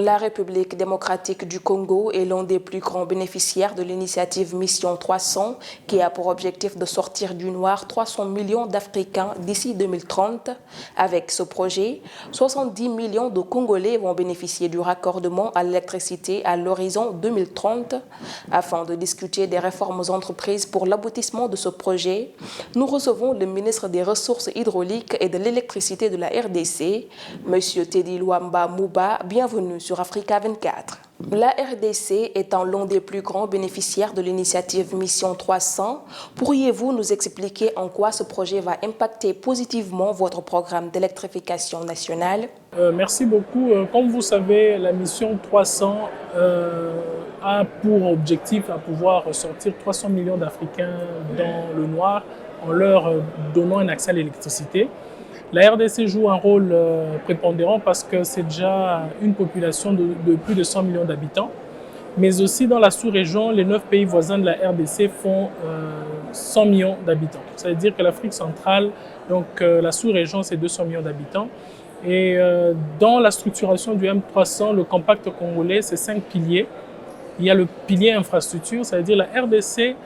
La République démocratique du Congo est l'un des plus grands bénéficiaires de l'initiative Mission 300 qui a pour objectif de sortir du noir 300 millions d'Africains d'ici 2030. Avec ce projet, 70 millions de Congolais vont bénéficier du raccordement à l'électricité à l'horizon 2030. Afin de discuter des réformes entreprises pour l'aboutissement de ce projet, nous recevons le ministre des Ressources hydrauliques et de l'électricité de la RDC, M. Teddy Luamba Mouba. Bienvenue sur Africa 24. La RDC étant l'un des plus grands bénéficiaires de l'initiative Mission 300, pourriez-vous nous expliquer en quoi ce projet va impacter positivement votre programme d'électrification nationale? Merci beaucoup. Comme vous savez, la Mission 300 a pour objectif à pouvoir sortir 300 millions d'Africains dans le noir en leur donnant un accès à l'électricité. La RDC joue un rôle prépondérant parce que c'est déjà une population de plus de 100 millions d'habitants. Mais aussi dans la sous-région, les 9 pays voisins de la RDC font 100 millions d'habitants. Ça veut dire que l'Afrique centrale, donc la sous-région, c'est 200 millions d'habitants. Et dans la structuration du M300, le compact congolais, c'est 5 piliers. Il y a le pilier infrastructure, ça veut dire la RDC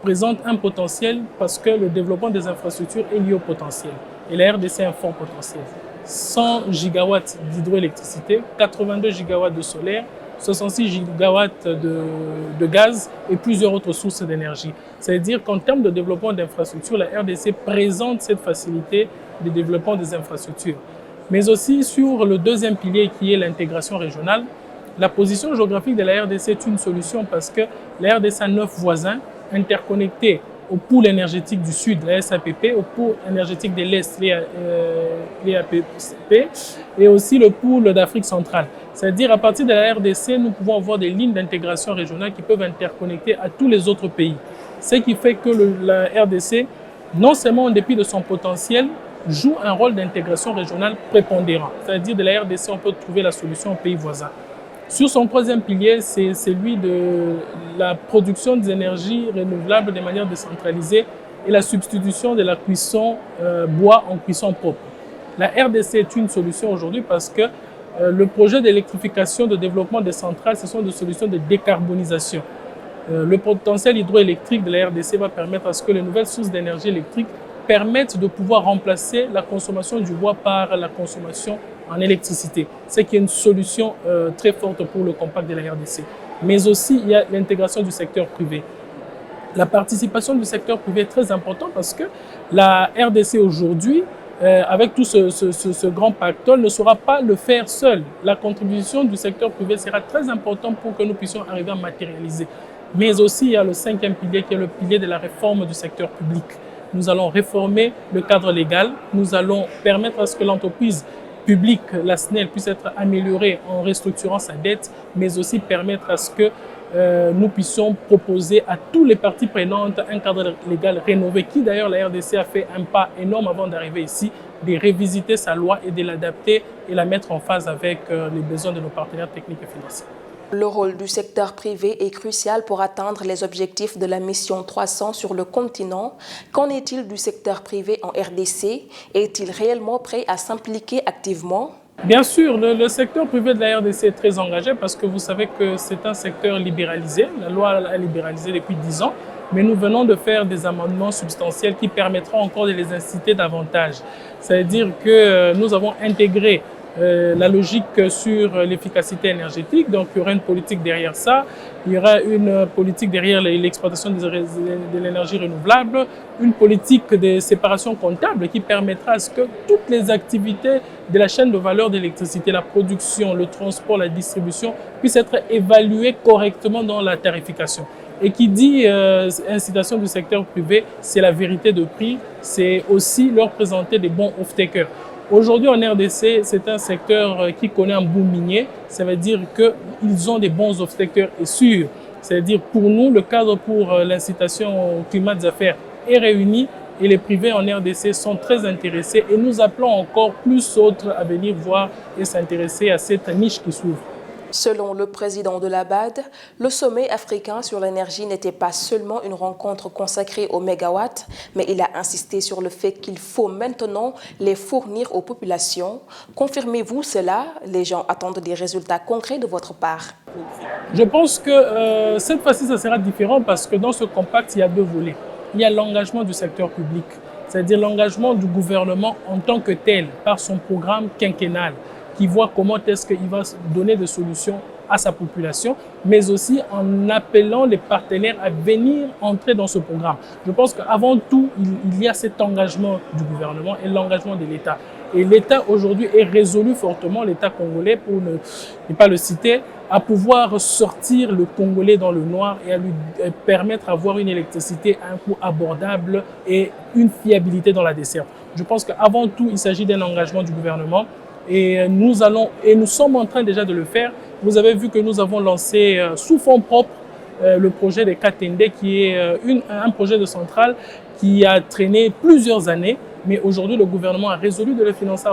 présente un potentiel parce que le développement des infrastructures est lié au potentiel. Et la RDC a un fort potentiel. 100 gigawatts d'hydroélectricité, 82 gigawatts de solaire, 66 gigawatts de gaz et plusieurs autres sources d'énergie. C'est-à-dire qu'en termes de développement d'infrastructures, la RDC présente cette facilité de développement des infrastructures. Mais aussi sur le deuxième pilier qui est l'intégration régionale, la position géographique de la RDC est une solution parce que la RDC a 9 voisins interconnectés au pool énergétique du Sud, la SAPP, au pool énergétique de l'Est, l'EAPP, et aussi le pool d'Afrique centrale. C'est-à-dire à partir de la RDC, nous pouvons avoir des lignes d'intégration régionale qui peuvent interconnecter à tous les autres pays. Ce qui fait que la RDC, non seulement en dépit de son potentiel, joue un rôle d'intégration régionale prépondérant. C'est-à-dire de la RDC, on peut trouver la solution aux pays voisins. Sur son troisième pilier, c'est celui de la production des énergies renouvelables de manière décentralisée et la substitution de la cuisson bois en cuisson propre. La RDC est une solution aujourd'hui parce que le projet d'électrification, de développement des centrales, ce sont des solutions de décarbonisation. Le potentiel hydroélectrique de la RDC va permettre à ce que les nouvelles sources d'énergie électrique permettent de pouvoir remplacer la consommation du bois par la consommation en électricité, ce qui est une solution très forte pour le compact de la RDC. Mais aussi, il y a l'intégration du secteur privé. La participation du secteur privé est très importante parce que la RDC aujourd'hui, avec tout ce grand pactole, ne saura pas le faire seul. La contribution du secteur privé sera très importante pour que nous puissions arriver à matérialiser. Mais aussi, il y a le cinquième pilier qui est le pilier de la réforme du secteur public. Nous allons réformer le cadre légal, nous allons permettre à ce que l'entreprise publique, la SNEL, puisse être améliorée en restructurant sa dette, mais aussi permettre à ce que nous puissions proposer à tous les parties prenantes un cadre légal rénové, qui d'ailleurs la RDC a fait un pas énorme avant d'arriver ici, de revisiter sa loi et de l'adapter et la mettre en phase avec les besoins de nos partenaires techniques et financiers. Le rôle du secteur privé est crucial pour atteindre les objectifs de la Mission 300 sur le continent. Qu'en est-il du secteur privé en RDC? Est-il réellement prêt à s'impliquer activement? Bien sûr, le secteur privé de la RDC est très engagé parce que vous savez que c'est un secteur libéralisé. La loi a libéralisé depuis 10 ans, mais nous venons de faire des amendements substantiels qui permettront encore de les inciter davantage. C'est-à-dire que nous avons intégré la logique sur l'efficacité énergétique, donc il y aura une politique derrière ça, il y aura une politique derrière l'exploitation de l'énergie renouvelable, une politique de séparation comptable qui permettra à ce que toutes les activités de la chaîne de valeur d'électricité, la production, le transport, la distribution, puissent être évaluées correctement dans la tarification. Et qui dit incitation du secteur privé, c'est la vérité de prix, c'est aussi leur présenter des bons off-takers. Aujourd'hui, en RDC, c'est un secteur qui connaît un boom minier. Ça veut dire qu'ils ont des bons off-takers et sûrs. C'est-à-dire pour nous, le cadre pour l'incitation au climat des affaires est réuni et les privés en RDC sont très intéressés. Et nous appelons encore plus d'autres à venir voir et s'intéresser à cette niche qui s'ouvre. Selon le président de la BAD, le sommet africain sur l'énergie n'était pas seulement une rencontre consacrée aux mégawatts, mais il a insisté sur le fait qu'il faut maintenant les fournir aux populations. Confirmez-vous cela? Les gens attendent des résultats concrets de votre part. Je pense que cette fois-ci, ça sera différent parce que dans ce compact, il y a deux volets. Il y a l'engagement du secteur public, c'est-à-dire l'engagement du gouvernement en tant que tel, par son programme quinquennal, qui voit comment est-ce qu'il va donner des solutions à sa population, mais aussi en appelant les partenaires à venir entrer dans ce programme. Je pense qu'avant tout, il y a cet engagement du gouvernement et l'engagement de l'État. Et l'État aujourd'hui est résolu fortement, l'État congolais, pour ne pas le citer, à pouvoir sortir le Congolais dans le noir et à lui permettre d'avoir une électricité à un coût abordable et une fiabilité dans la desserte. Je pense qu'avant tout, il s'agit d'un engagement du gouvernement. Et nous sommes en train déjà de le faire. Vous avez vu que nous avons lancé sous fonds propres le projet des Katende, qui est un projet de centrale qui a traîné plusieurs années. Mais aujourd'hui, le gouvernement a résolu de le financer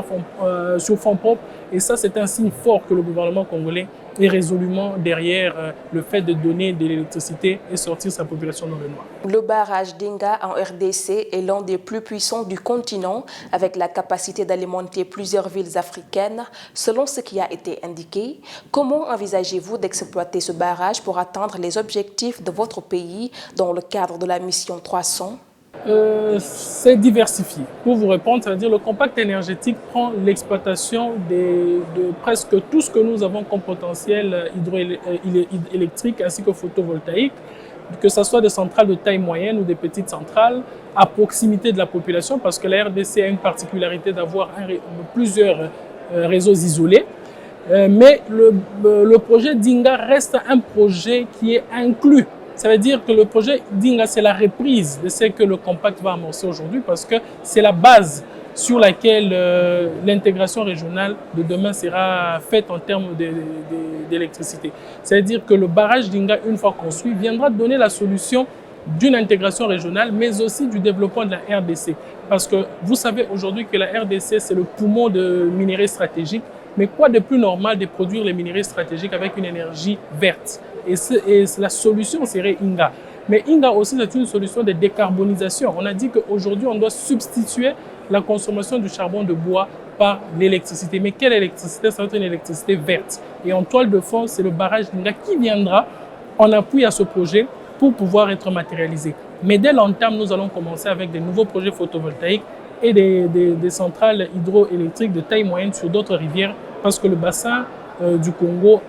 sur fonds propres. Et ça, c'est un signe fort que le gouvernement congolais est résolument derrière le fait de donner de l'électricité et sortir sa population dans le noir. Le barrage d'Inga en RDC est l'un des plus puissants du continent, avec la capacité d'alimenter plusieurs villes africaines, selon ce qui a été indiqué. Comment envisagez-vous d'exploiter ce barrage pour atteindre les objectifs de votre pays dans le cadre de la mission 300 ? C'est diversifié. Pour vous répondre, ça veut dire le compact énergétique prend l'exploitation de presque tout ce que nous avons comme potentiel hydroélectrique ainsi que photovoltaïque, que ce soit des centrales de taille moyenne ou des petites centrales à proximité de la population, parce que la RDC a une particularité d'avoir plusieurs réseaux isolés. Mais le projet d'Inga reste un projet qui est inclus. Ça veut dire que le projet d'Inga, c'est la reprise de ce que le compact va amorcer aujourd'hui, parce que c'est la base sur laquelle l'intégration régionale de demain sera faite en termes d'électricité. C'est-à-dire que le barrage d'Inga, une fois construit, viendra donner la solution d'une intégration régionale, mais aussi du développement de la RDC. Parce que vous savez aujourd'hui que la RDC, c'est le poumon de minerais stratégiques. Mais quoi de plus normal de produire les minerais stratégiques avec une énergie verte? Et la solution serait Inga. Mais Inga aussi, c'est une solution de décarbonisation. On a dit qu'aujourd'hui, on doit substituer la consommation du charbon de bois par l'électricité. Mais quelle électricité? Ça va être une électricité verte. Et en toile de fond, c'est le barrage d'Inga qui viendra en appui à ce projet pour pouvoir être matérialisé. Mais dès l'entame, nous allons commencer avec des nouveaux projets photovoltaïques et des centrales hydroélectriques de taille moyenne sur d'autres rivières, parce que le bassin du Congo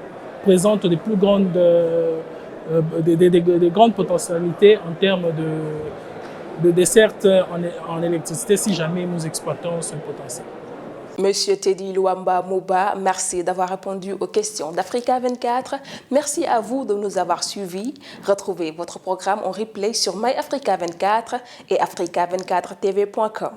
présente des plus grandes, des grandes potentialités en termes de desserte en électricité si jamais nous exploitons ce potentiel. Monsieur Teddy Luamba Mouba, merci d'avoir répondu aux questions d'Africa 24. Merci à vous de nous avoir suivis. Retrouvez votre programme en replay sur MyAfrica 24 et africa24tv.com.